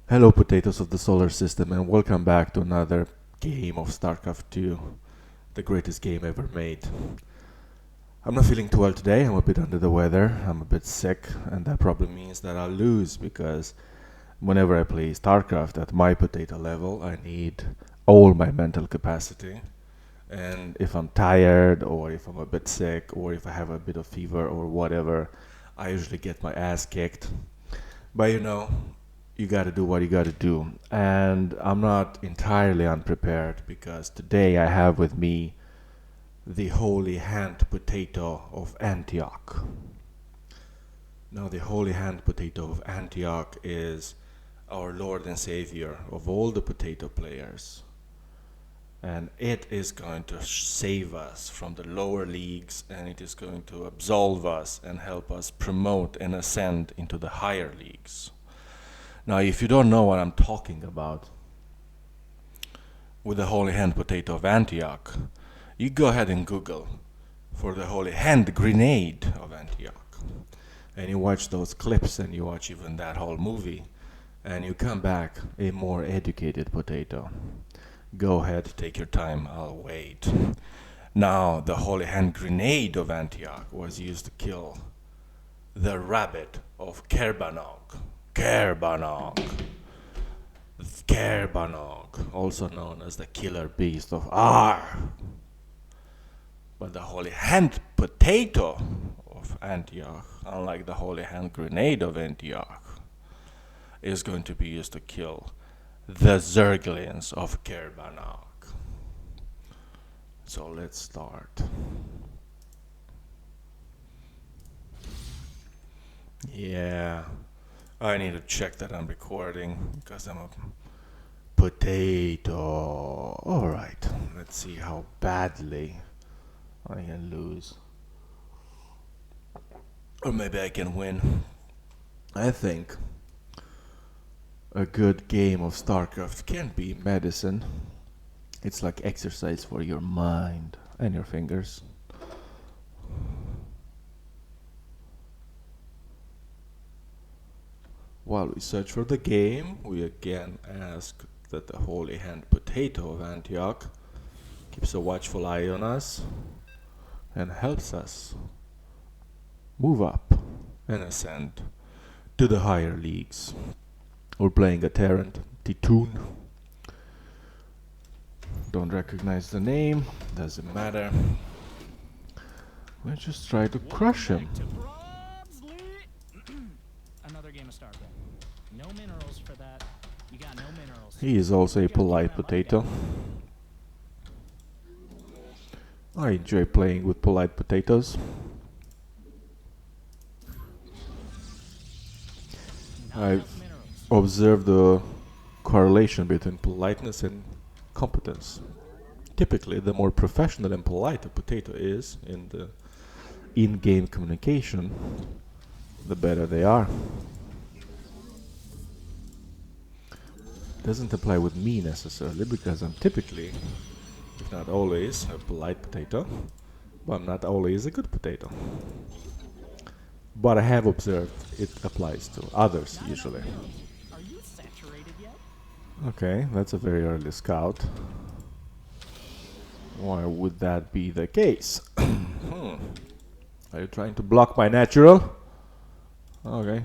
Hello, potatoes of the solar system, and welcome back to another game of Starcraft 2, the greatest game ever made. I'm not feeling too well today, I'm a bit under the weather, I'm a bit sick, and that probably means that I'll lose because whenever I play Starcraft at my potato level, I need all my mental capacity. And if I'm tired, or if I'm a bit sick, or if I have a bit of fever, or whatever, I usually get my ass kicked. But you gotta do what you gotta do. And I'm not entirely unprepared because today I have with me the holy hand potato of Antioch. Now, the holy hand potato of Antioch is our Lord and Savior of all the potato players. And it is going to save us from the lower leagues, and it is going to absolve us and help us promote and ascend into the higher leagues. Now, if you don't know what I'm talking about with the holy hand potato of Antioch, you go ahead and Google for the holy hand grenade of Antioch. And you watch those clips and you watch even that whole movie, and you come back a more educated potato. Go ahead, take your time, I'll wait. Now, the holy hand grenade of Antioch was used to kill the rabbit of Kerbanok. Kerbanok, also known as the killer beast of Ar. But the holy hand potato of Antioch, unlike the holy hand grenade of Antioch, is going to be used to kill the Zerglings of Kerbanok. So let's start. Yeah, I need to check that I'm recording because I'm a potato. Alright, let's see how badly I can lose. Or maybe I can win. I think a good game of Starcraft can be medicine. It's like exercise for your mind and your fingers. While we search for the game, we again ask that the holy hand potato of Antioch keeps a watchful eye on us and helps us move up and ascend to the higher leagues. We're playing a Terran, Titoon. Don't recognize the name, doesn't matter. Let's just try to crush him. Another game of Starcraft. No minerals for that. You got no minerals. He is also a polite potato. I enjoy playing with polite potatoes. I've observed the correlation between politeness and competence. Typically, the more professional and polite a potato is in the in-game communication, the better they are. Doesn't apply with me necessarily, because I'm typically, if not always, a polite potato, but I'm not always a good potato. But I have observed it applies to others usually. Are you saturated yet? Okay, that's a very early scout. Why would that be the case? Are you trying to block my natural? Okay.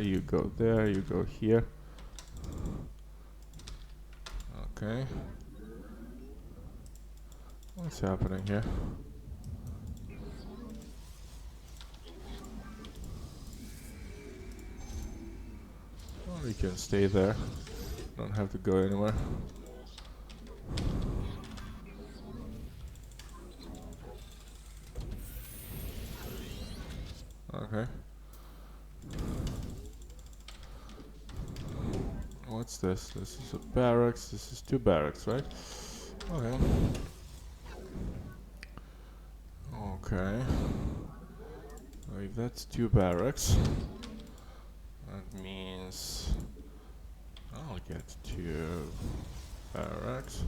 You go there, you go here. Okay. What's happening here? Well, we can stay there. Don't have to go anywhere. Okay. What's this? This is a barracks. This is 2 barracks, right? Okay. Okay. If that's 2 barracks, that means I'll get 2 barracks.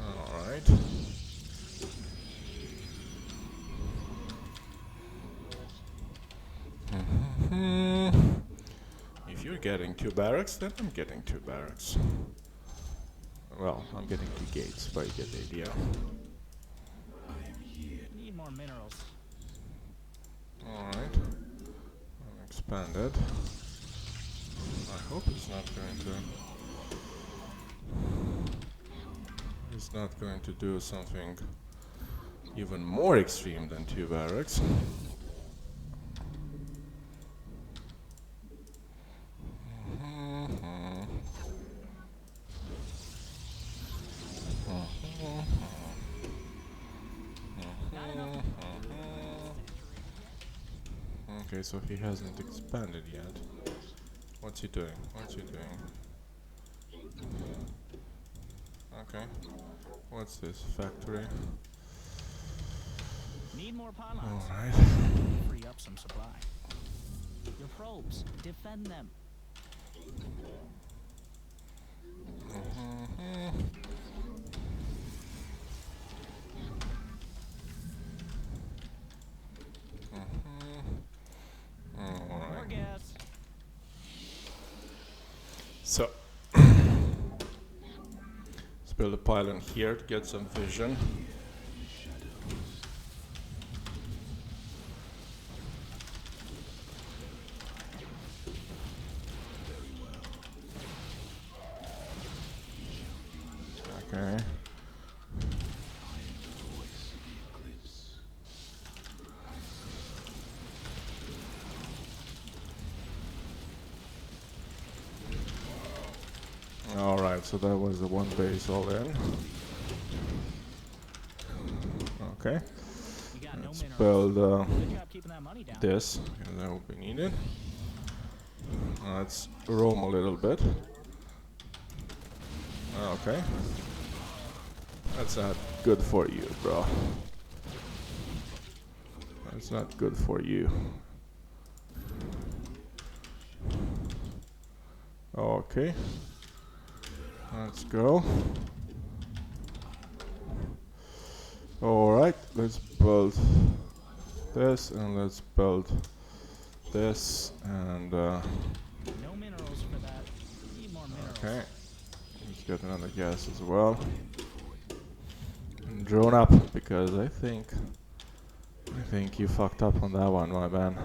Alright. getting 2 barracks, then I'm getting 2 barracks. Well, I'm getting 2 gates, but you get the idea. Need more minerals. Alright. I'm expanded. I hope it's not going to... It's not going to do something even more extreme than 2 barracks. Okay, so he hasn't expanded yet. What's he doing? What's he doing? Okay. What's this? Factory? Need more pylons. Alright. Free up some supply. Your probes, defend them. More gas. So, let's build a pylon here to get some vision. Okay. Alright, so that was the one base all in. Okay. You got no Let's minerals. build Good job keeping that money down. this, because that will be needed. Let's roam a little bit. Okay. That's not good for you, bro. That's not good for you. Okay. Let's go. Alright, let's build this and let's build this and No minerals for that. Need more minerals. okay. Let's get another gas as well. And drone up because I think you fucked up on that one, my man.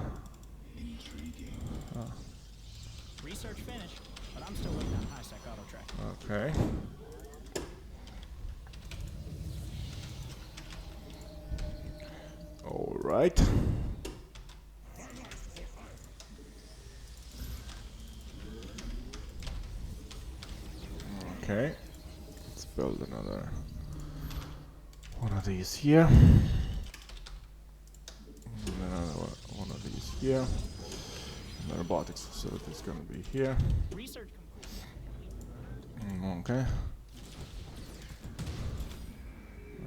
Research finished, but I'm still looking at high-sec auto track. Okay. Alright. Okay. Let's build another one of these here. And another one of these here. And the robotics facility is going to be here. Research Okay.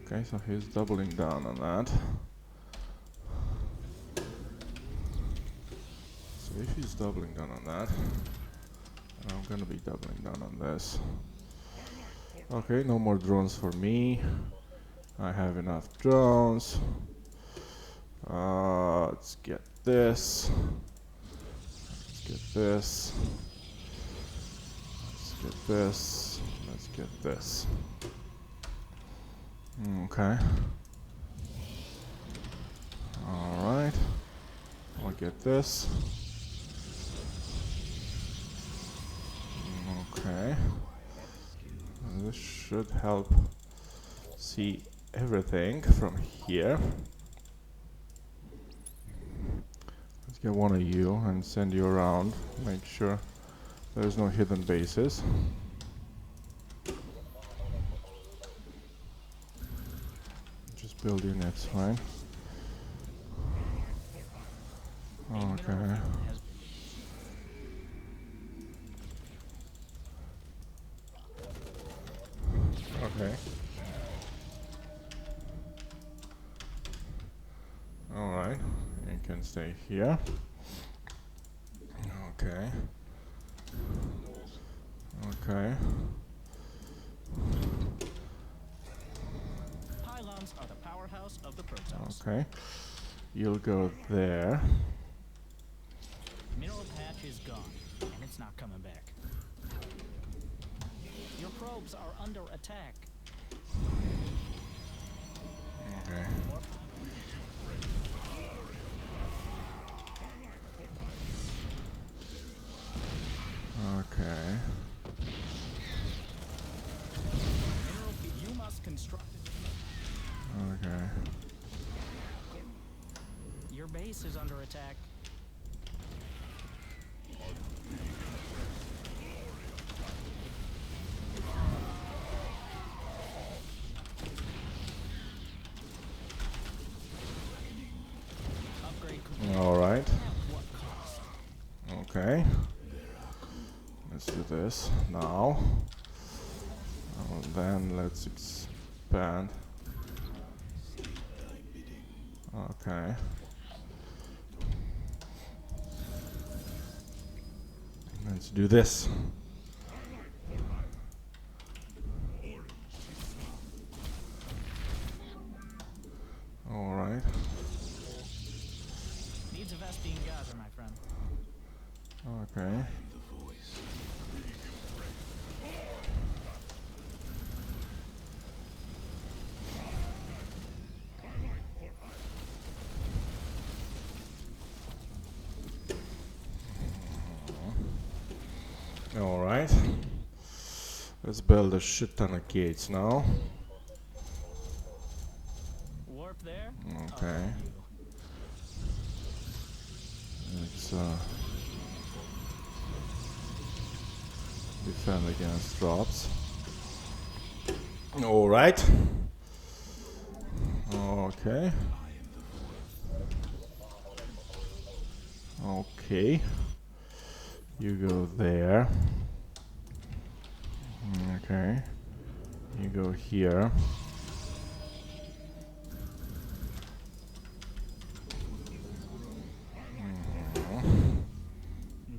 Okay, so he's doubling down on that. So if he's doubling down on that, I'm gonna be doubling down on this. Okay, no more drones for me. I have enough drones. Let's get this. Let's get this. Let's get this. Let's get this. Okay. Alright. I'll get this. Okay. This should help see everything from here. Let's get one of you and send you around. Make sure there's no hidden bases. Just build units, fine. Okay. Okay. Alright. You can stay here. Okay. Okay. pylons are the powerhouse of the protons. Okay. You'll go there. Mineral patch is gone. and it's not coming back. Your probes are under attack. Okay. Okay. You must construct it. Okay. Your base is under attack. Upgrade complete. All right. At what cost? Okay. Let's do this now. And then let's expand. Okay. Let's do this. All right. Needs a Vespian geyser, my friend. Okay. All right. Let's build a shit ton of gates now. Warp there? Okay. You. Let's defend against drops. All right. Okay. Okay. You go there. Okay. You go here.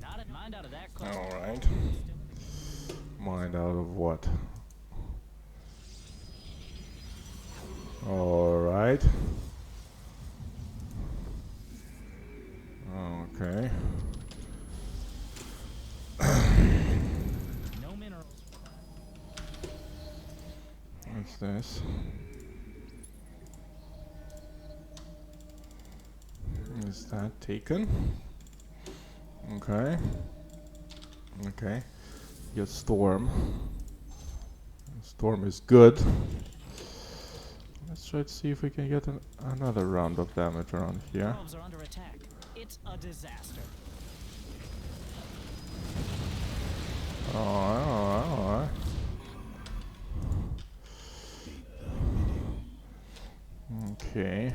Not mind out of that cluster. All right. Mind out of what? All right. Okay. No minerals. What's this? Is that taken? Okay. Okay. Get storm. Storm is good. Let's try to see if we can get another round of damage around here. Probes are under attack. It's a disaster. Alright. Okay.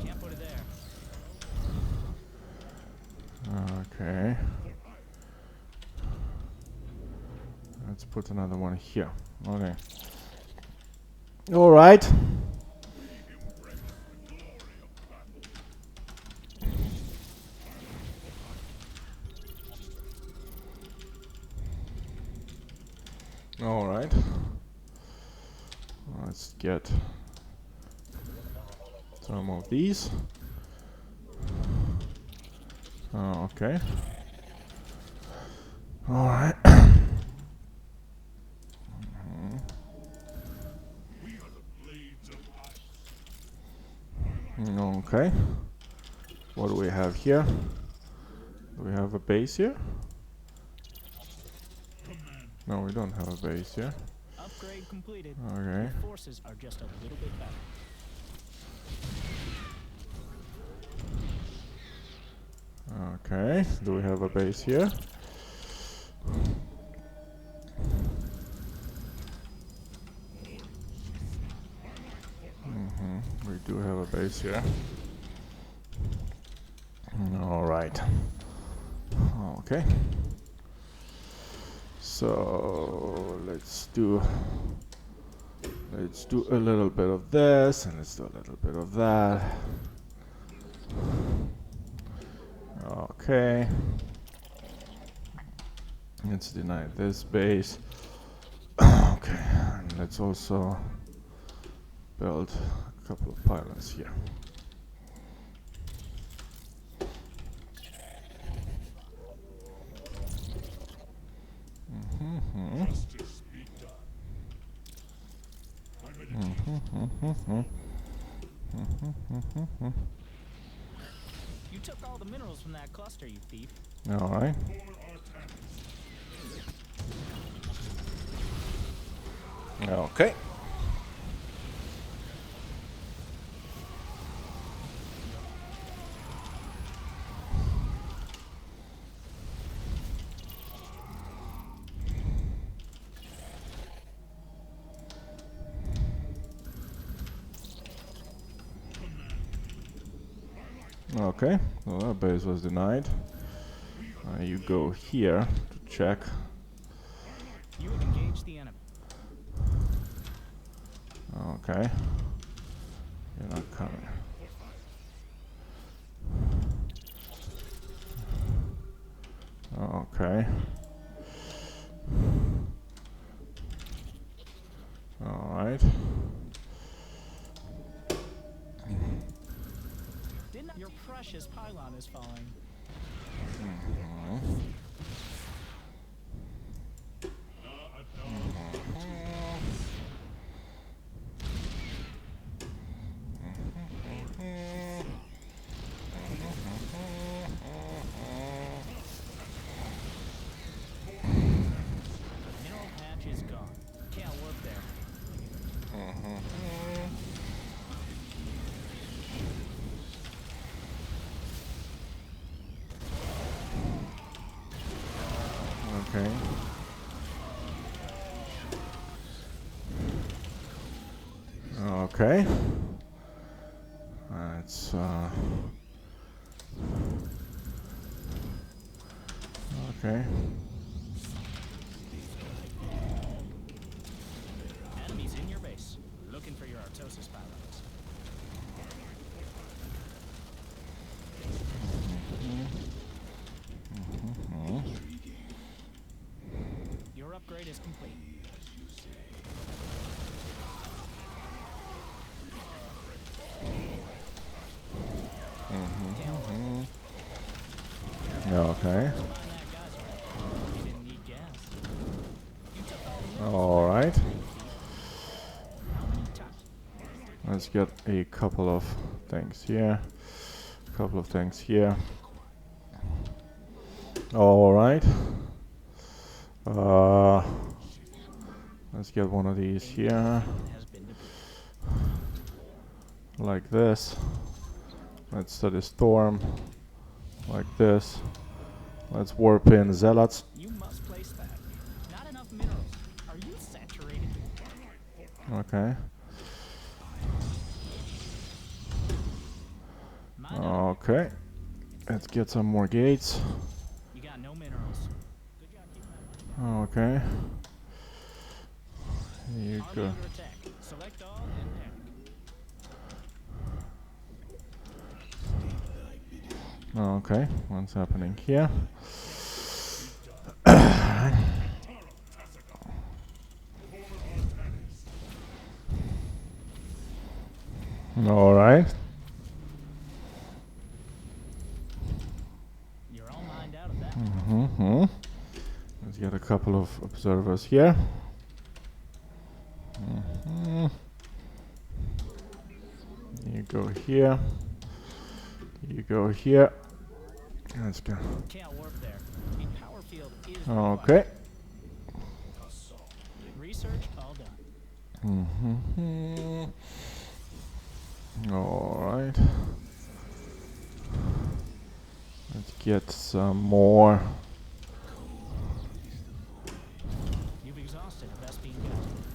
Can't put it there. Okay. Let's put another one here. Okay. All right. All right. Let's get some of these. Okay. All right. Okay. What do we have here? Do we have a base here? No, we don't have a base here. Upgrade completed. Okay. Your forces are just a little bit better. Okay. Do we have a base here? We do have a base here. All right. Okay. So let's do a little bit of this and let's do a little bit of that. Okay. Let's deny this base. Okay, and let's also build a couple of pylons here. You took all the minerals from that cluster, you thief. Alright. Okay. Okay, well, that base was denied. You go here to check. You have engaged the enemy. Okay. You're not coming. Okay. Alright. Your precious pylon is falling. Mineral patch is gone. Can't work there. Okay. Okay. It's okay. Enemies in your base. Looking for your Artosis pylons. Your upgrade is complete. Okay. Find that geyser. You didn't need gas. You took all the minerals. All right. How many times? Let's get a couple of things here. Couple of things here. All right. Let's get one of these here, Has been depleted. like this. Let's study storm, like this. Let's warp in zealots. You must place that. Not enough minerals. Are you saturated? Okay. Mine Okay. Let's get some more gates. You got no minerals. Good job keeping that money down. Okay. Here you Army go. under attack. Select all and panic. Okay. What's happening here? All right. You're all mined out of that. Mm-hmm. Let's get a couple of observers here. You go here. You go here. Let's go. Can't work there. A power field is Okay. required. Research all done. All right. Let's get some more. You've exhausted the best being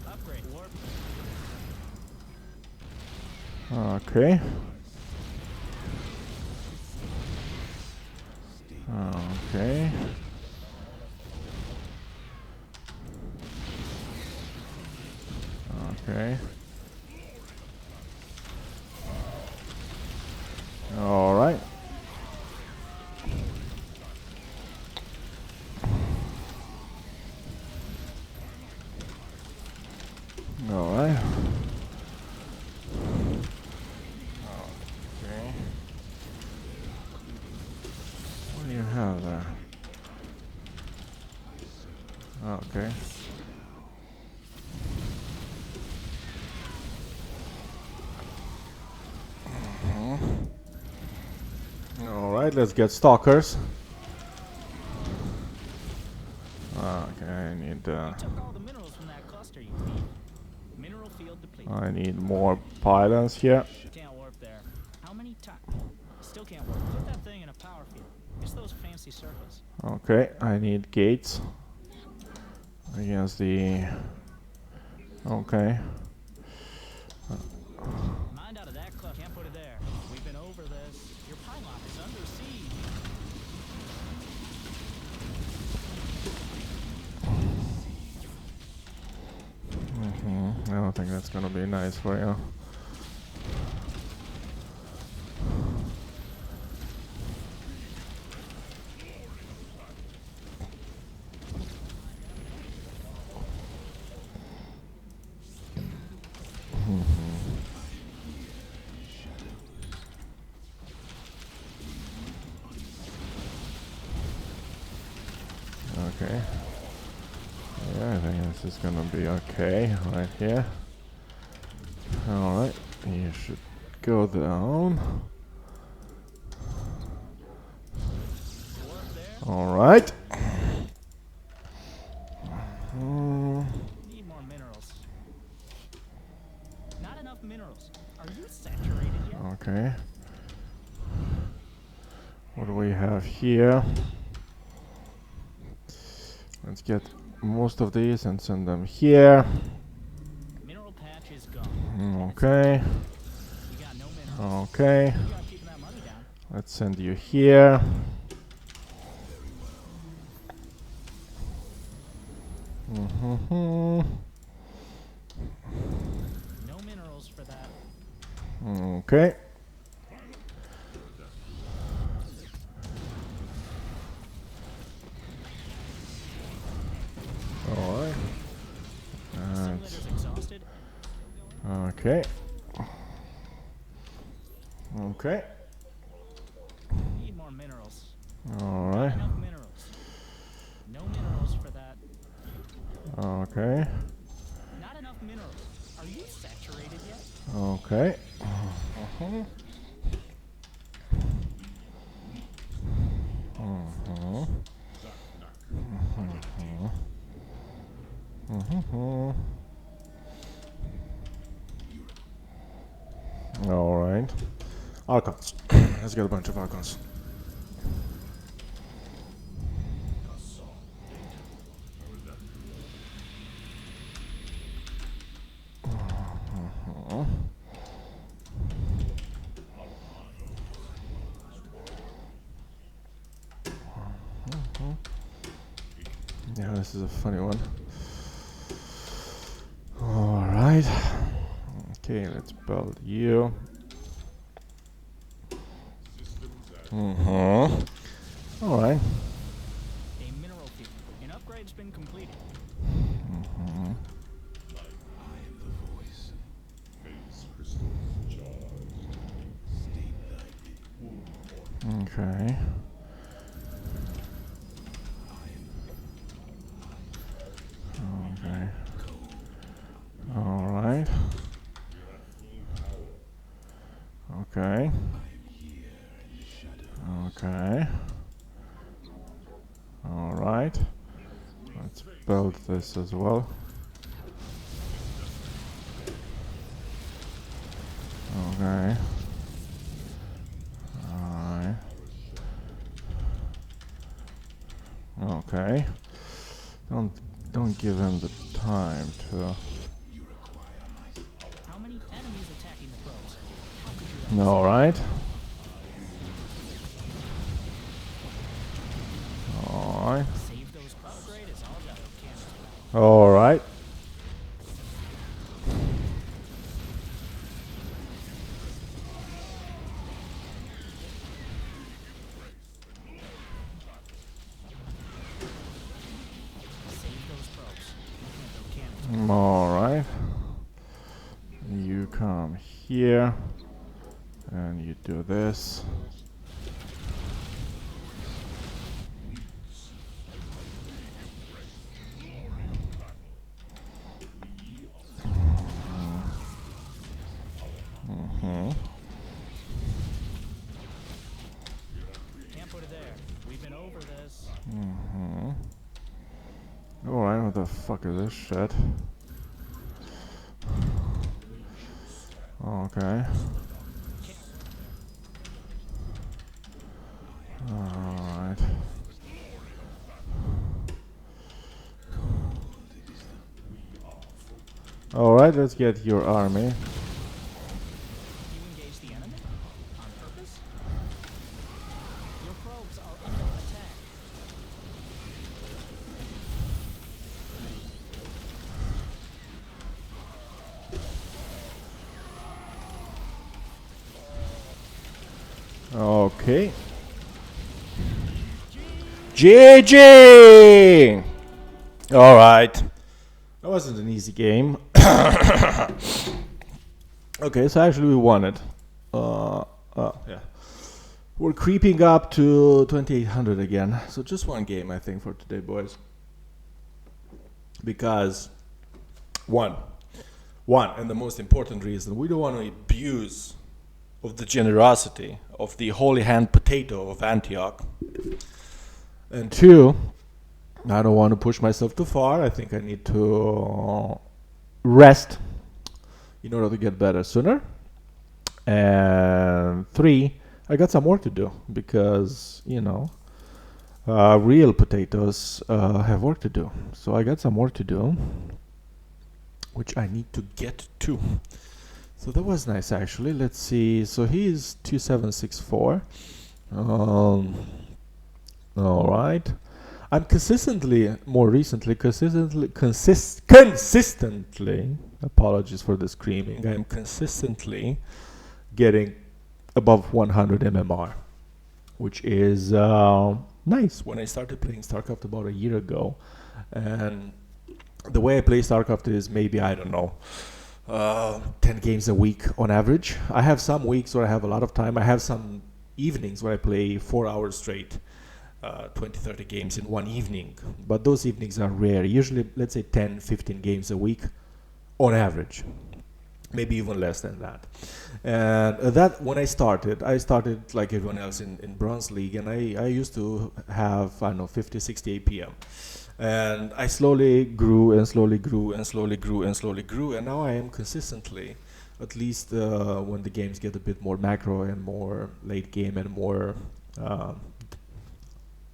got. Upgrade warp. Okay. Okay. Okay. All right. All right. Okay. What do you have there? Okay. Alright, let's get stalkers. Okay, I need You took all the minerals from that cluster, you thief. Mineral field depleted. I need more pylons here. Can't warp there. How many times? Still can't warp. Put that thing in a power field. It's those fancy circles. Okay, I need gates against the. Okay. Mind out of that club. Can't put it there. We've been over this. Your pylon is under siege. I don't think that's gonna be nice for you. Okay. Yeah, I think this is gonna be okay right here. Alright, you should go down. Alright. Need more minerals. Not enough minerals. Are you saturated yet? Okay. What do we have here? Let's get most of these and send them here. Mineral patch is gone. Okay. You got no minerals. Okay. You gotta keep that money down. Let's send you here. No minerals for that. Okay. Alright. Simulator's exhausted. Okay. Okay. Need more minerals. Alright. Enough minerals. No minerals for that. Okay. Not enough minerals. Are you saturated yet? Okay. Alright. Archons. Let's get a bunch of Archons. Yeah, this is a funny one. Alright. Okay, let's build you. Alright. A mineral field. An upgrade's been completed. Okay. Okay. Alright. Okay. Okay. Alright. Let's build this as well. Okay. Alright. Okay. Don't give him the time to. How many enemies attacking the probes? How could you All right. All right. save those upgrade is all done. Can't. All right. Save those probes. Can't. All right. You come here, and you do this. the fuck is this shit? Okay. Alright. Alright, let's get your army. You engage the enemy? On purpose? Your probes are under attack. Okay. GG! Alright. That wasn't an easy game. Okay, so actually we won it. Yeah. We're creeping up to 2800 again. So just one game, I think, for today, boys. Because, one, and the most important reason, we don't want to abuse of the generosity of the holy hand potato of Antioch. And two, I don't want to push myself too far. I think I need to rest in order to get better sooner. And three, I got some work to do because, real potatoes have work to do. So I got some work to do, which I need to get to. So that was nice, actually. Let's see. So he's 2764. All right. I'm consistently, apologies for the screaming, I'm consistently getting above 100 MMR, which is nice. When I started playing StarCraft about a year ago, and the way I play StarCraft is maybe, I don't know, 10 games a week on average. I have some weeks where I have a lot of time. I have some evenings where I play 4 hours straight. 20, 30 games in one evening, but those evenings are rare. Usually, let's say 10, 15 games a week on average, maybe even less than that. And that when I started like everyone else in Bronze League, and I used to have, 50, 60 APM. And I slowly grew, and now I am consistently, at least when the games get a bit more macro and more late game and more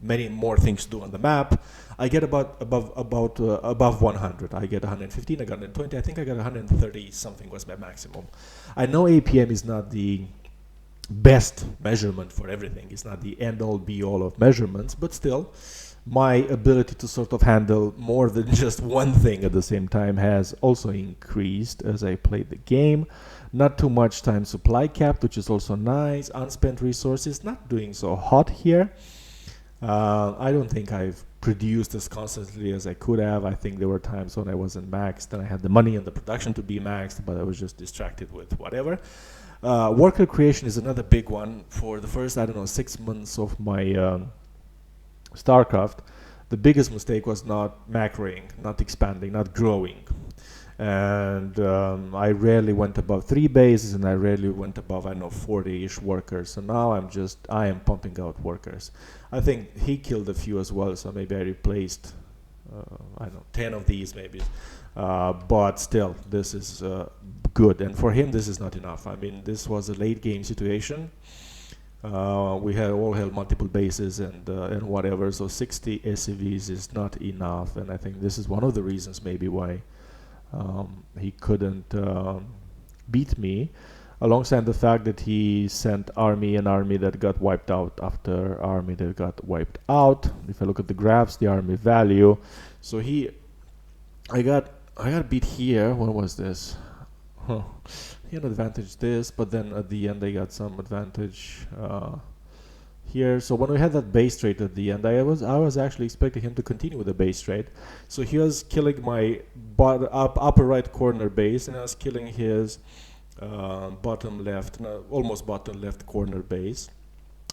many more things to do on the map, I get above 100. I get 115, I got 120, I think I got 130 something was my maximum. I know APM is not the best measurement for everything. It's not the end all be all of measurements, but still my ability to sort of handle more than just one thing at the same time has also increased as I played the game. Not too much time supply capped, which is also nice. Unspent resources not doing so hot here. I don't think I've produced as constantly as I could have. I think there were times when I wasn't maxed and I had the money and the production to be maxed, but I was just distracted with whatever. Worker creation is another big one. For the first, 6 months of my StarCraft, the biggest mistake was not macroing, not expanding, not growing. And I rarely went above 3 bases, and I rarely went above 40-ish workers. So now I am pumping out workers. I think he killed a few as well, so maybe I replaced 10 of these maybe. But still, this is good, and for him this is not enough. I mean, this was a late game situation. We had multiple bases and whatever, so 60 SCVs is not enough, and I think this is one of the reasons maybe why he couldn't beat me, alongside the fact that he sent an army that got wiped out after army that got wiped out. If I look at the graphs, the army value, so I got beat here. What was this? He had advantage this, but then at the end I got some advantage here. So when we had that base trade at the end, I was actually expecting him to continue with the base trade. So he was killing my upper right corner base, and I was killing his almost bottom left corner base.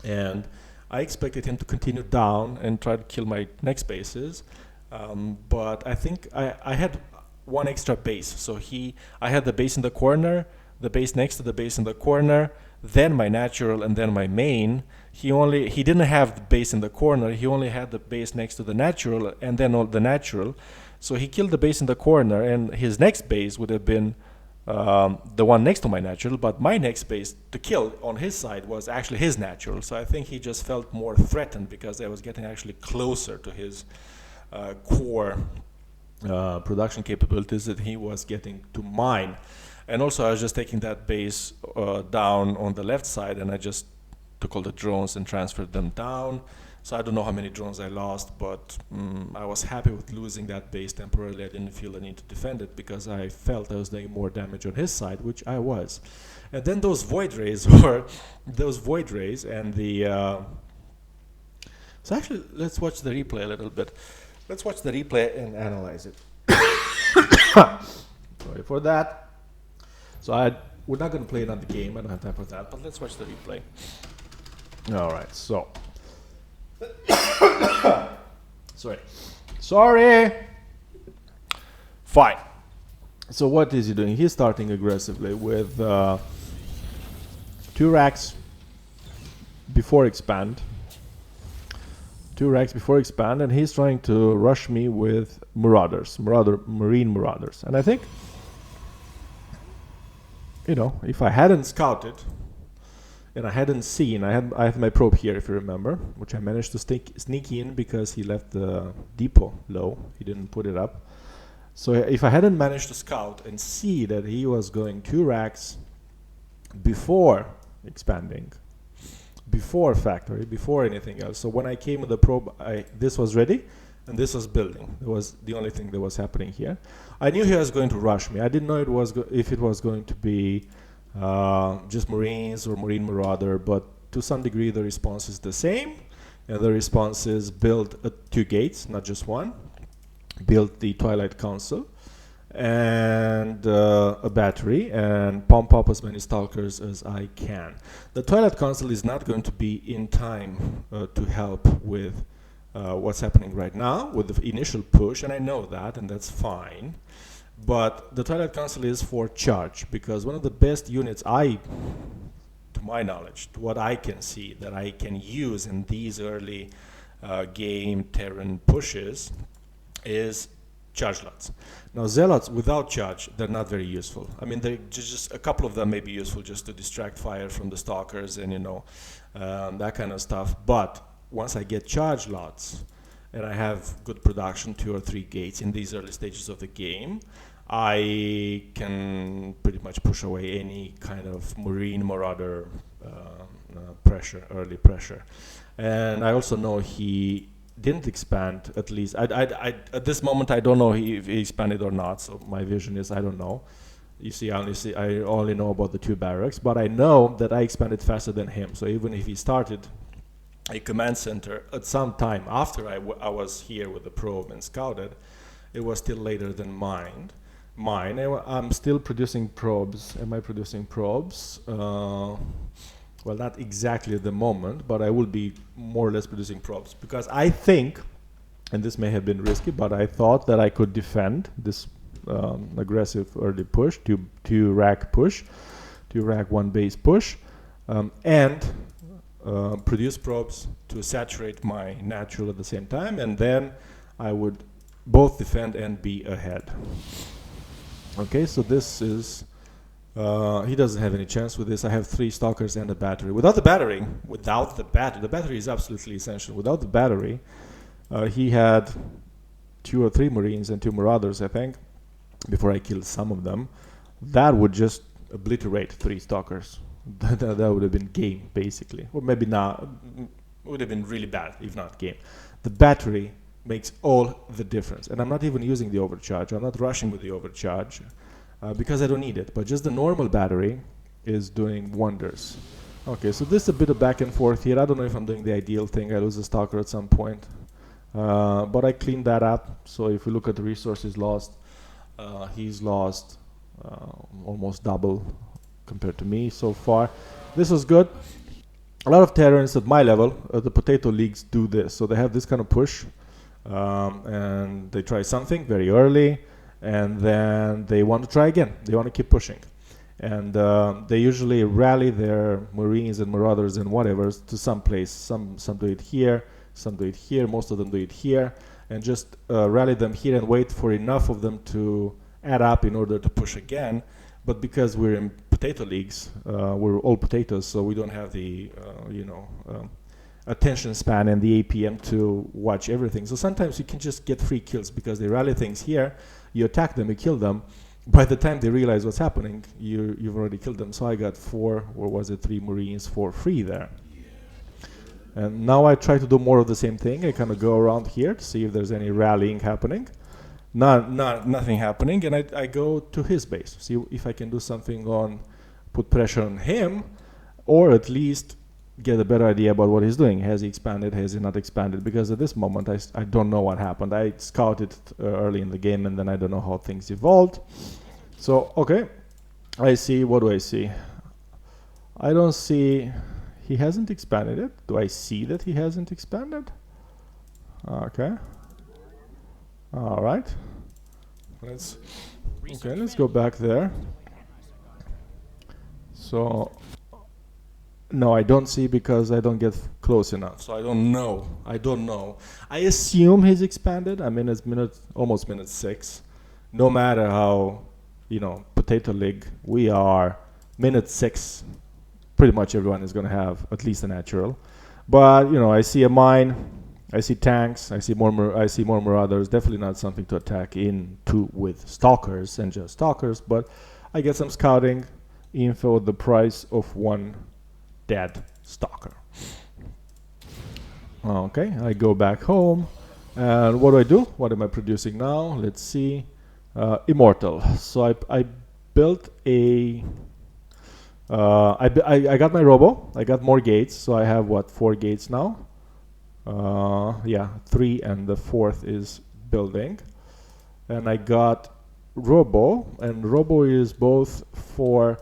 And I expected him to continue down and try to kill my next bases. But I think I had one extra base. So I had the base in the corner, the base next to the base in the corner, then my natural, and then my main. He didn't have the base in the corner. He only had the base next to the natural, and then all the natural. So he killed the base in the corner, and his next base would have been the one next to my natural, but my next base to kill on his side was actually his natural. So I think he just felt more threatened because I was getting actually closer to his core production capabilities that he was getting to mine. And also I was just taking that base down on the left side, and I just took all the drones and transferred them down. So I don't know how many drones I lost, but I was happy with losing that base temporarily. I didn't feel the need to defend it because I felt I was doing more damage on his side, which I was. And then those void rays were those void rays and the. So actually, let's watch the replay a little bit. Let's watch the replay and analyze it. Sorry for that. So we're not going to play another game. I don't have time for that. But let's watch the replay. All right. So. Sorry. Fine. So what is he doing? He's starting aggressively with 2 racks before expand. 2 racks before expand, and he's trying to rush me with marine marauders. And I think, if I hadn't scouted and I hadn't seen, I have my probe here, if you remember, which I managed to sneak in because he left the depot low. He didn't put it up. So if I hadn't managed to scout and see that he was going 2 racks before expanding, before factory, before anything else. So when I came with the probe, this was ready and this was building. It was the only thing that was happening here. I knew he was going to rush me. I didn't know if it was going to be just Marines or Marine Marauder, but to some degree the response is the same. And the response is build 2 gates, not just 1. Build the Twilight Council and a battery, and pump up as many stalkers as I can. The Twilight Council is not going to be in time to help with what's happening right now with the initial push, and I know that, and that's fine. But the Twilight Council is for charge, because one of the best units to my knowledge, to what I can see, that I can use in these early game Terran pushes is charge lots. Now zealots without charge, they're not very useful. I mean, they just a couple of them may be useful just to distract fire from the stalkers and that kind of stuff. But once I get charge lots and I have good production, 2 or 3 gates in these early stages of the game, I can pretty much push away any kind of Marine Marauder pressure, early pressure. And I also know he didn't expand, at least. At this moment, I don't know if he expanded or not, so my vision is I don't know. You see, I only know about the 2 barracks, but I know that I expanded faster than him. So even if he started a command center at some time after I was here with the probe and scouted, it was still later than mine. I'm still producing probes. Am I producing probes? Well, not exactly at the moment, but I will be more or less producing probes, because I think, and this may have been risky, but I thought that I could defend this aggressive early push, 2 rack push, 2 rack 1 base push, and produce probes to saturate my natural at the same time, and then I would both defend and be ahead. Okay, so this is. He doesn't have any chance with this. I have 3 stalkers and a battery. Without the battery is absolutely essential. Without the battery, he had 2 or 3 Marines and 2 Marauders, I think, before I killed some of them. That would just obliterate 3 stalkers. That would have been game, basically. Or maybe not. It would have been really bad, if not game. The battery makes all the difference. And I'm not even using the overcharge. I'm not rushing with the overcharge. Because I don't need it, but just the normal battery is doing wonders. Okay, so this is a bit of back and forth here. I don't know if I'm doing the ideal thing. I lose a stalker at some point, but I cleaned that up. So if we look at the resources lost, he's lost almost double compared to me so far. This was good. A lot of Terrans at my level, the potato leagues, do this. So they have this kind of push, and they try something very early, and then they want to try again. They want to keep pushing. And they usually rally their Marines and Marauders and whatever to some place. Some do it here, some do it here, most of them do it here. and just rally them here and wait for enough of them to add up in order to push again. But because we're in potato leagues, we're all potatoes, so we don't have the attention span and the APM to watch everything. So sometimes you can just get free kills because they rally things here, you attack them, you kill them. By the time they realize what's happening, you've already killed them. So I got 3 Marines for free there. And now I try to do more of the same thing. I kind of go around here to see if there's any rallying happening. Nothing happening, and I go to his base, see if I can do something on, put pressure on him, or at least get a better idea about what he's doing. Has he expanded? Has he not expanded? Because at this moment, I don't know what happened. I scouted early in the game, and then I don't know how things evolved. So, okay, I see. What do I see? I don't see... He hasn't expanded it. Do I see that he hasn't expanded? Okay. All right. Let's go back there. So... No, I don't see because I don't get close enough. So I don't know. I assume he's expanded. I mean, it's almost minute 6. No matter how, potato league, we are minute 6. Pretty much everyone is going to have at least a natural. But, I see a mine. I see tanks. I see more marauders. Definitely not something to attack into with stalkers and just stalkers. But I get some scouting info at the price of 1 dead stalker. Okay, I go back home, and what do? What am I producing now? Let's see. Immortal. So I built a... I got my robo. I got more gates, so I have 4 gates now? 3, and the 4th is building. And I got robo, and robo is both for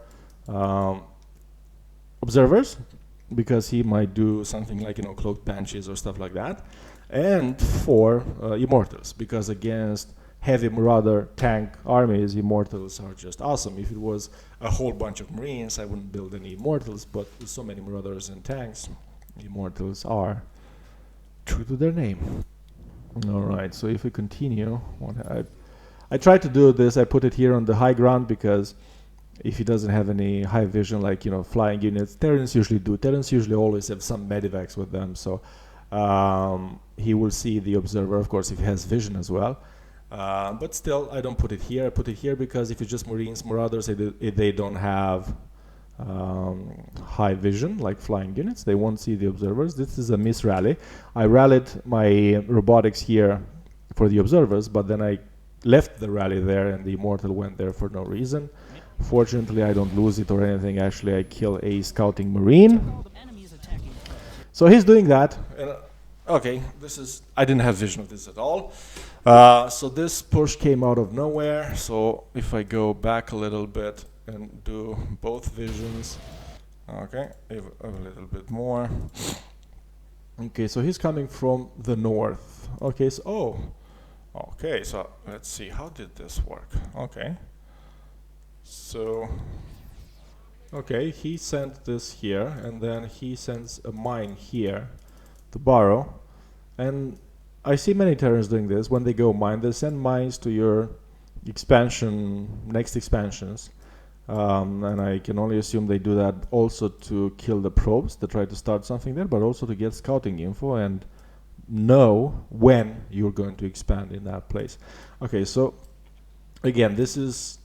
observers, because he might do something like cloaked banshees or stuff like that, and for immortals, because against heavy marauder tank armies, immortals are just awesome. If it was a whole bunch of marines, I wouldn't build any immortals, but with so many marauders and tanks, immortals are true to their name. All right, so if we continue, I tried to do this. I put it here on the high ground because if he doesn't have any high vision, like flying units, Terrans usually do. Terrans usually always have some medivacs with them, so he will see the observer, of course, if he has vision as well. But still, I don't put it here. I put it here because if it's just Marines, Marauders, they don't have high vision, like flying units. They won't see the observers. This is a miss rally. I rallied my robotics here for the observers, but then I left the rally there, and the Immortal went there for no reason. Fortunately, I don't lose it or anything. Actually, I kill a scouting marine. So he's doing that. Okay, I didn't have vision of this at all. So this push came out of nowhere. So if I go back a little bit and do both visions, okay, a little bit more. Okay, so he's coming from the north. Okay, so so let's see, how did this work? Okay. So, okay, he sent this here, and then he sends a mine here to borrow. And I see many Terrans doing this. When they go mine, they send mines to your next expansions. And I can only assume they do that also to kill the probes that try to start something there, but also to get scouting info and know when you're going to expand in that place. Okay, so again, this is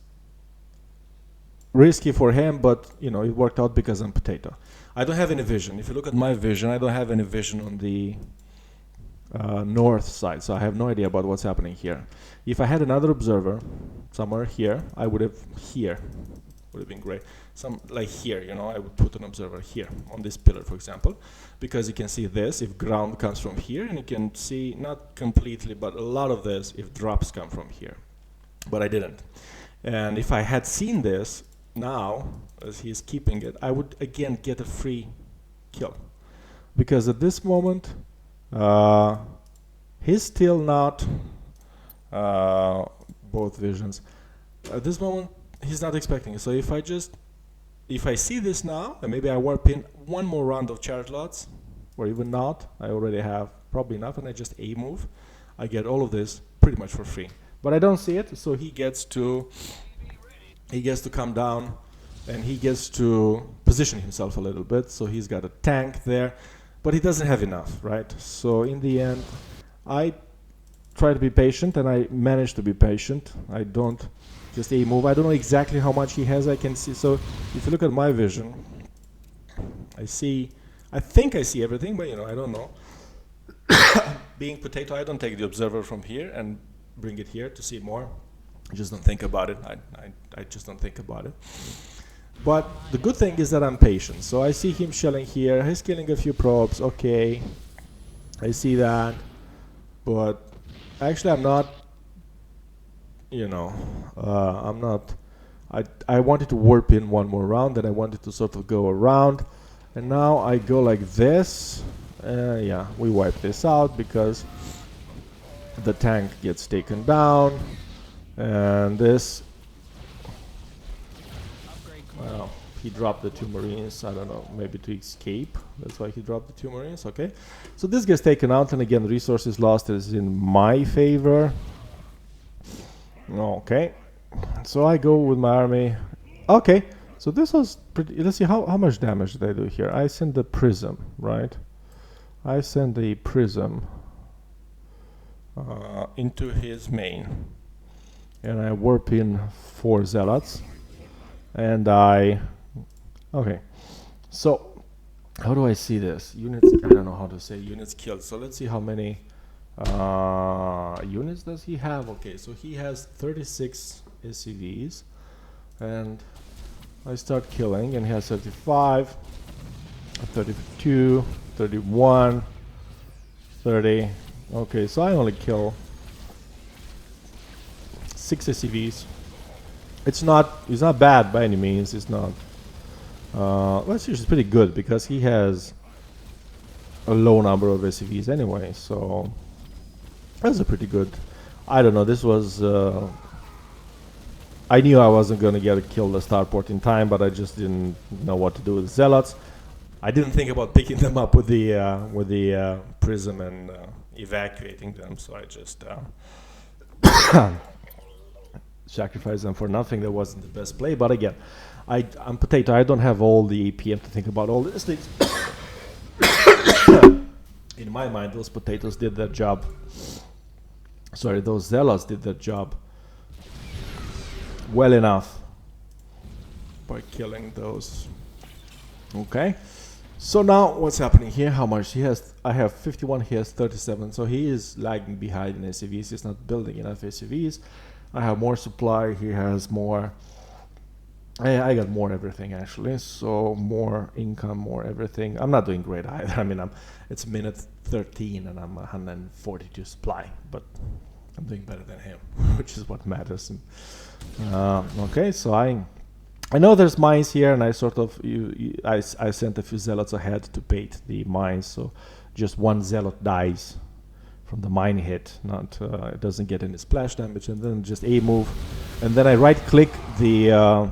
risky for him, but it worked out because I'm potato. I don't have any vision. If you look at my vision, I don't have any vision on the north side, so I have no idea about what's happening here. If I had another observer somewhere here, I would have been great. Like here, I would put an observer here on this pillar, for example, because you can see this if ground comes from here, and you can see not completely, but a lot of this if drops come from here. But I didn't. And if I had seen this now, as he's keeping it, I would again get a free kill, because at this moment he's still not both visions. At this moment he's not expecting it. So if I see this now, and maybe I warp in one more round of charge lots, or even not, I already have probably enough, and I just A move, I get all of this pretty much for free. But I don't see it, so he gets to come down, and he gets to position himself a little bit. So he's got a tank there, but he doesn't have enough, right? So in the end, I try to be patient, and I manage to be patient. I don't just a move. I don't know exactly how much he has. I can see. So if you look at my vision, I think I see everything, but I don't know. Being potato, I don't take the observer from here and bring it here to see more. I just don't think about it. I just don't think about it. But the good thing is that I'm patient. So I see him shelling here. He's killing a few probes. Okay, I see that. But actually, I'm not. I'm not. I wanted to warp in one more round, and I wanted to sort of go around. And now I go like this. Yeah, we wipe this out because the tank gets taken down. And this, well, he dropped the 2 Marines. I don't know, maybe to escape. That's why he dropped the 2 Marines. Okay, so this gets taken out, and again, resources lost is in my favor. Okay, so I go with my army. Okay, so this was pretty. Let's see how much damage did I do here. I send the prism, right? I send the prism into his main, and I warp in 4 zealots, and okay, so how do I see this? Units, I don't know how to say units killed, so let's see how many units does he have. Okay, so he has 36 SCVs, and I start killing, and he has 35, 32, 31, 30. Okay, so I only kill 6 SCVs. It's not bad by any means. It's not. Well, it's usually pretty good because he has a low number of SCVs anyway. So that's a pretty good. I don't know. This was. I knew I wasn't going to get to kill the starport in time, but I just didn't know what to do with zealots. I didn't think about picking them up with the prism and evacuating them, so I just sacrificed them for nothing. That wasn't the best play, but again, I'm potato. I don't have all the APM to think about all these things. In my mind, those potatoes did their job. Sorry, those zealots did their job well enough by killing those. Okay. So now what's happening here? How much he has? I have 51, he has 37, so he is lagging behind in SCVs. He's not building enough SCVs. I have more supply, he has more. I got more everything actually, so more income, more everything. I'm not doing great either. I mean, it's minute 13 and I'm 142 supply, but I'm doing better than him, which is what matters. Okay, so I know there's mines here, and I sort of I sent a few zealots ahead to bait the mines, so just 1 zealot dies from the mine hit. Not it doesn't get any splash damage, and then just a move, and then I right click the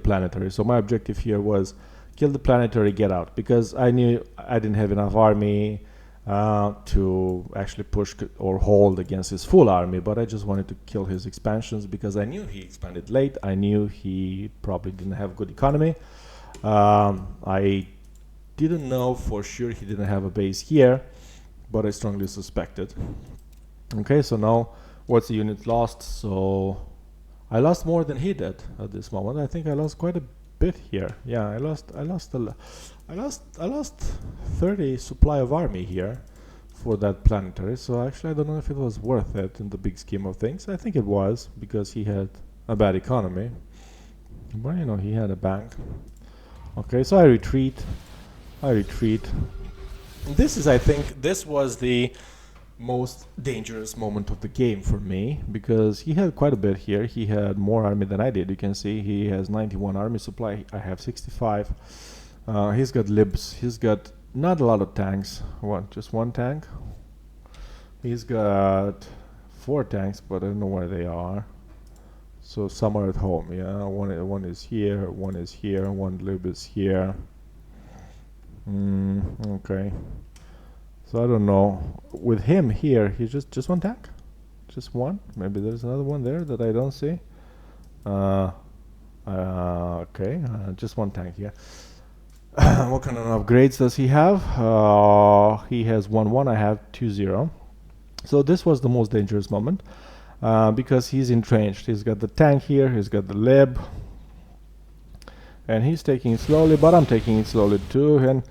planetary. So my objective here was kill the planetary, get out, because I knew I didn't have enough army to actually push or hold against his full army, but I just wanted to kill his expansions because I knew he expanded late. I knew he probably didn't have good economy. I didn't know for sure he didn't have a base here, but I strongly suspected. Okay, so now what's the unit lost? So I lost more than he did at this moment. I think I lost quite a bit here. Yeah, I lost 30 supply of army here for that planetary. So actually I don't know if it was worth it in the big scheme of things. I think it was because he had a bad economy. But he had a bank. Okay, so I retreat. This is, I think, this was the most dangerous moment of the game for me because he had quite a bit here. He had more army than I did. You can see he has 91 army supply. I have 65. He's got libs. He's got not a lot of tanks. Just 1 tank. He's got 4 tanks, but I don't know where they are. So some are at home. Yeah, one is here. One is here. 1 lib is here. Okay. So I don't know. With him here, he's just one tank, just one. Maybe there's another one there that I don't see. Okay, just one tank here. What kind of upgrades does he have? He has 1-1. I have 2-0. So this was the most dangerous moment because he's entrenched. He's got the tank here. He's got the lib, and he's taking it slowly. But I'm taking it slowly too, and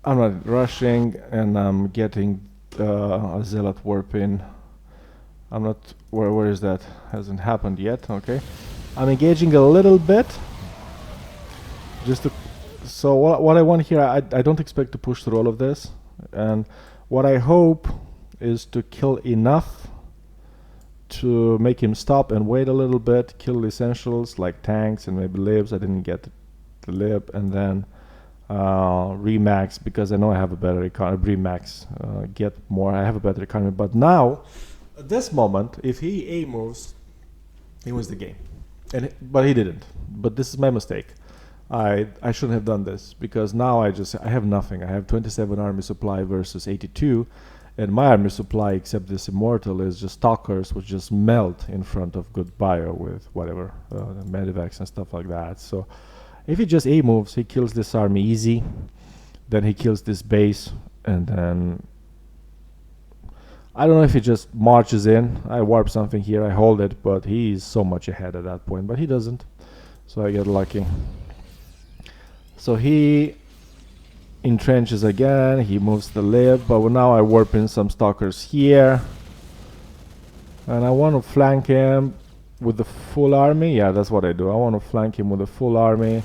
I'm not rushing, and I'm getting a zealot warp in. I'm not. Where is that? Hasn't happened yet. Okay, I'm engaging a little bit. Just to. So what I want here, I don't expect to push through all of this, and what I hope is to kill enough to make him stop and wait a little bit, kill the essentials like tanks and maybe libs. I didn't get the lib, and then remax because I know I have a better economy. Remax, get more. I have a better economy, but now at this moment, if he A moves, he wins the game, but he didn't. But this is my mistake. I shouldn't have done this because now I have nothing. I have 27 army supply versus 82, and my army supply, except this immortal, is just stalkers, which just melt in front of good bio with whatever medivacs and stuff like that. So if he just A moves, he kills this army easy, then he kills this base, and then I don't know if he just marches in. I warp something here, I hold it, but he's so much ahead at that point, but he doesn't, so I get lucky. So he entrenches again, he moves the lib, but now I warp in some stalkers here. And I want to flank him with the full army. Yeah, that's what I do. I want to flank him with the full army.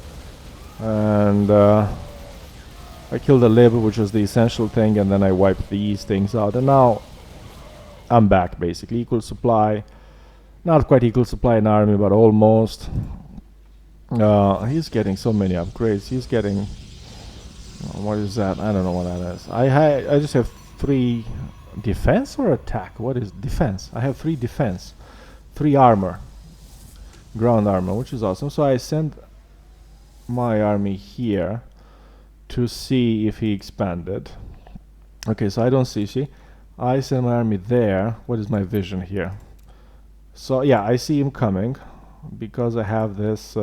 And I kill the lib, which was the essential thing, and then I wipe these things out. And now I'm back, basically. Equal supply. Not quite equal supply in army, but almost. He's getting so many upgrades. He's getting... what is that? I don't know what that is. I just have 3 defense or attack? What is defense? I have 3 defense. 3 armor. Ground armor, which is awesome. So I send my army here to see if he expanded. Okay, so I don't see. I send my army there. What is my vision here? So yeah, I see him coming because I have this...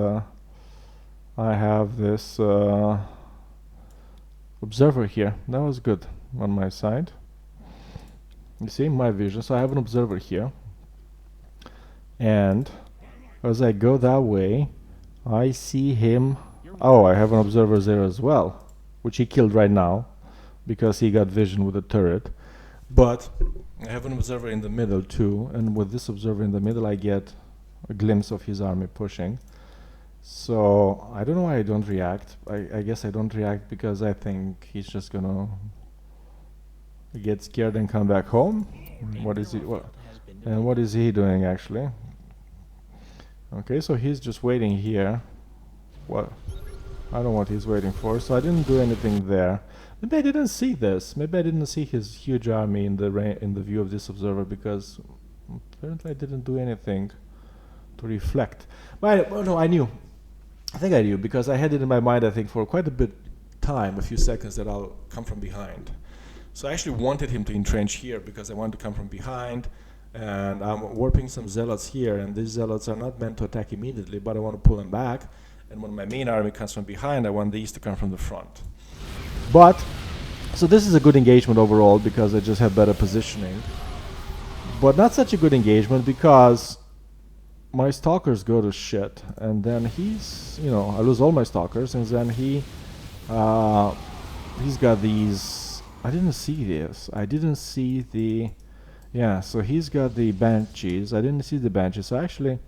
observer here. That was good on my side. You see my vision. So I have an observer here, and as I go that way, I see him. Oh, I have an observer there as well, which he killed right now because he got vision with a turret. But I have an observer in the middle too, and with this observer in the middle, I get a glimpse of his army pushing. So I don't know why I don't react. I guess I don't react because I think he's just gonna get scared and come back home. What is he? And what is he doing actually? Okay, so he's just waiting here. What? I don't know what he's waiting for. So I didn't do anything there. Maybe I didn't see this. Maybe I didn't see his huge army in the view of this observer because apparently I didn't do anything to reflect. But no, I knew. I think I knew because I had it in my mind, I think, for quite a bit time, a few seconds, that I'll come from behind. So I actually wanted him to entrench here because I wanted to come from behind, and I'm warping some zealots here, and these zealots are not meant to attack immediately, but I want to pull them back, and when my main army comes from behind, I want these to come from the front. But, so this is a good engagement overall because I just have better positioning, but not such a good engagement because my stalkers go to shit, and then he's, I lose all my stalkers, and then he's got these. I didn't see this. I didn't see the. Yeah, so he's got the banshees. I didn't see the banshees. So actually,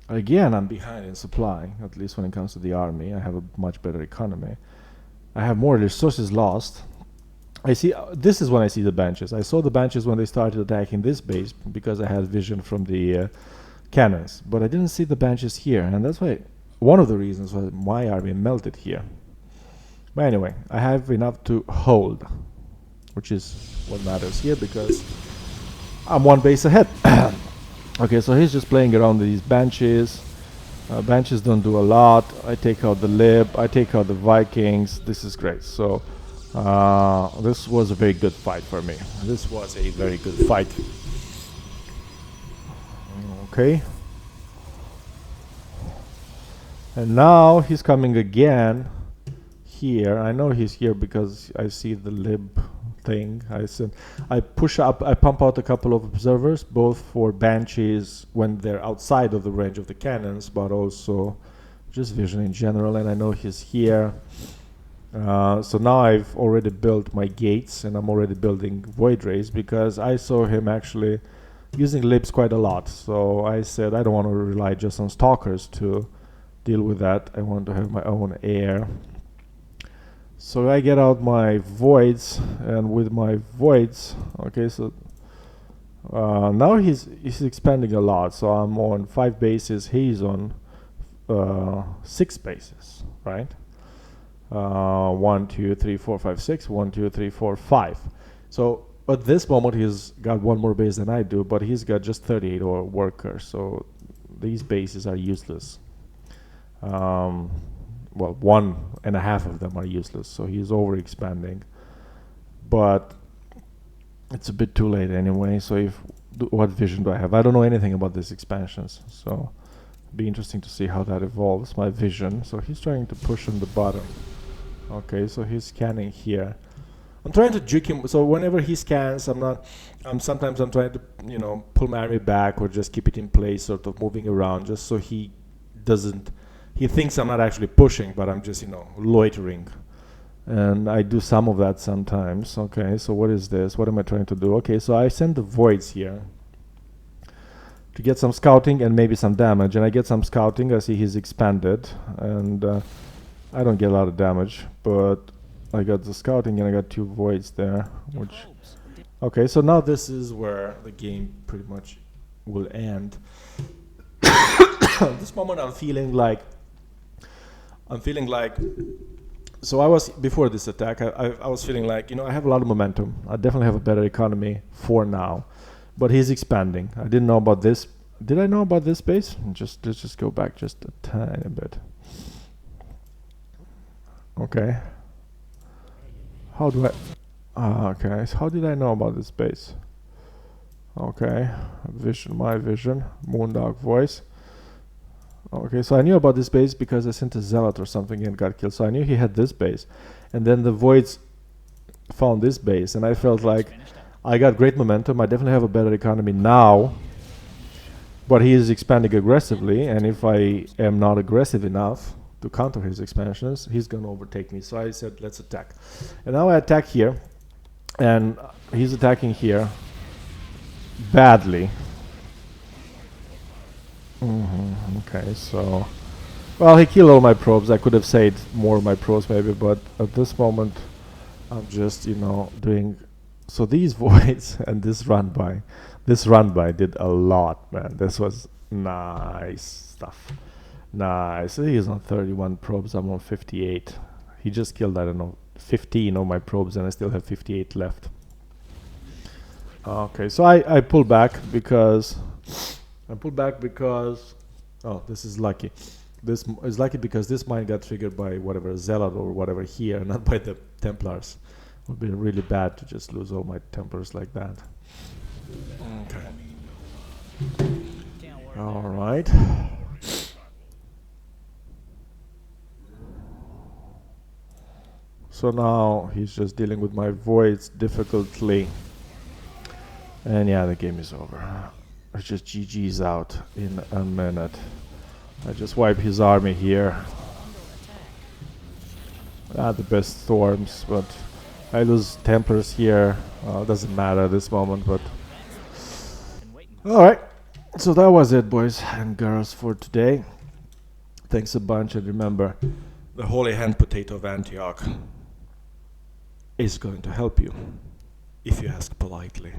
again, I'm behind in supply. At least when it comes to the army, I have a much better economy. I have more resources lost. I see. This is when I see the banshees. I saw the banshees when they started attacking this base because I had vision from the. Cannons, but I didn't see the banshees here, and that's why one of the reasons why my army melted here. But anyway, I have enough to hold, which is what matters here because I'm one base ahead. Okay, so he's just playing around with these banshees. Banshees don't do a lot. I take out the lib, I take out the Vikings. This is great. So This was a very good fight for me. This was a very good fight. Okay. And now he's coming again here. I know he's here because I see the lib thing. I push up, I pump out a couple of observers, both for banshees when they're outside of the range of the cannons, but also just vision in general. And I know he's here. So now I've already built my gates, and I'm already building void rays because I saw him actually using libs quite a lot. So I said I don't want to rely just on stalkers to deal with that. I want to have my own air. So I get out my voids, and with my voids, okay, so now he's expanding a lot. So I'm on 5 bases, he's on 6 bases, right? 1, 2, 3, 4, 5, 6. 1, 2, 3, 4, 5. So at this moment he's got 1 more base than I do, but he's got just 38 workers. So these bases are useless. Well, 1.5 of them are useless. So he's over expanding. But it's a bit too late anyway. So what vision do I have? I don't know anything about these expansions. So it'll be interesting to see how that evolves. My vision. So he's trying to push on the bottom. Okay, so he's scanning here. I'm trying to juke him. So whenever he scans, sometimes I'm trying to, pull my army back or just keep it in place, sort of moving around, just so he thinks I'm not actually pushing, but I'm just, loitering. And I do some of that sometimes. Okay, so what is this? What am I trying to do? Okay, so I send the voids here to get some scouting and maybe some damage. And I get some scouting. I see he's expanded. And I don't get a lot of damage, but I got the scouting and I got 2 voids there. Okay, so now this is where the game pretty much will end. At this moment I'm feeling like, so I was, before this attack, I was feeling like, I have a lot of momentum. I definitely have a better economy for now, but he's expanding. I didn't know about this. Did I know about this base? Let's just go back just a tiny bit. Okay. How do I... okay, so how did I know about this base? Okay, vision, my vision, Moondog voice. Okay, so I knew about this base because I sent a zealot or something and got killed. So I knew he had this base. And then the voids found this base, and I felt like I got great momentum. I definitely have a better economy now, but he is expanding aggressively, and if I am not aggressive enough to counter his expansions, he's gonna overtake me. So I said, let's attack. And now I attack here, and he's attacking here badly. Okay, so well, he killed all my probes. I could have saved more of my probes maybe, but at this moment I'm just doing. So these voids and this run by did a lot, man. This was nice stuff. Nice. He's on 31 probes. I'm on 58. He just killed, I don't know, 15 of my probes, and I still have 58 left. Okay, so I pull back because... oh, this is lucky. This is lucky because this mine got triggered by whatever, Zealot or whatever here, not by the Templars. It would be really bad to just lose all my Templars like that. Okay. Alright. So now he's just dealing with my voids difficultly. And yeah, the game is over. I just GG's out in a minute. I just wipe his army here. Not the best storms, but I lose Templars here. Doesn't matter at this moment, but... Alright, so that was it, boys and girls, for today. Thanks a bunch, and remember, the holy hand potato of Antioch is going to help you, if you ask politely.